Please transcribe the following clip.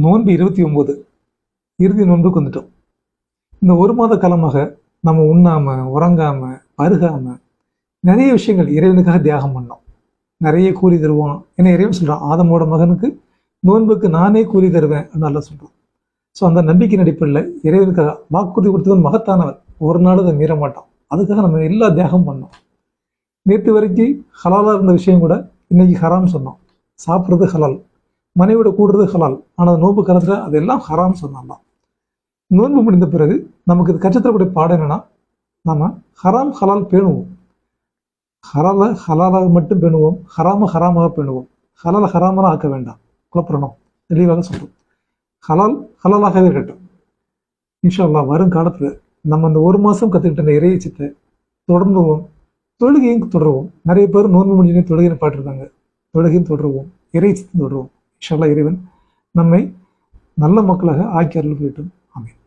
நோன்பு 29 இறுதி நோன்புக்கு வந்துட்டோம். இந்த ஒரு மாத காலமாக நம்ம உண்ணாம உறங்காம பருகாம நிறைய விஷயங்கள் இறைவனுக்காக தியாகம் பண்ணோம். நிறைய கூலி தருவோம். ஏன்னா இறைவன் சொல்றான், ஆதமோட மகனுக்கு நோன்புக்கு நானே கூலி தருவேன் நல்லா சொல்றான். ஸோ அந்த நம்பிக்கை அடிப்படையில் இறைவனுக்காக வாக்குறுதி கொடுத்தவன் மகத்தானவர், ஒரு நாள் அதை மீற மாட்டான். அதுக்காக நம்ம எல்லா தியாகம் பண்ணோம். நேற்று வரைக்கும் ஹலாலாக இருந்த விஷயம் கூட இன்னைக்கு ஹராம் சொன்னோம். சாப்பிட்றது ஹலால், மனைவியோட கூடுறது ஹலால், ஆனால் நோன்பு காலத்தில் அதெல்லாம் ஹராம் சொன்னாலாம். நோன்பு முடிந்த பிறகு நமக்கு இது கற்றுத்தரக்கூடிய பாடம் என்னன்னா, நம்ம ஹராம் ஹலால் பேணுவோம். ஹலாலை ஹலாலாக மட்டும் பேணுவோம், ஹராம ஹராமாக பேணுவோம். ஹலாலை ஹராமலாம் ஆக்க வேண்டாம், குழப்பறணும். தெளிவாக சொல்றோம். ஹலால் ஹலாலாகவே இருக்கட்டும். இன்ஷா அல்லாஹ் வரும் காலத்தில் நம்ம அந்த ஒரு மாதம் கற்றுக்கிட்ட அந்த இறையச்சத்தை தொடர்ந்துவோம். தொழுகையும் தொடருவோம். நிறைய பேர் நோன்பு முடிஞ்சே தொழுகையை பாட்டிருக்காங்க. தொழுகையும் தொடருவோம், இறையச்சத்தையும் தொடருவோம். இன்ஷா அல்லாஹ் இறைவன் நம்மை நல்ல மக்களாக ஆக்கி அருள் போயிட்டும். ஆமீன்.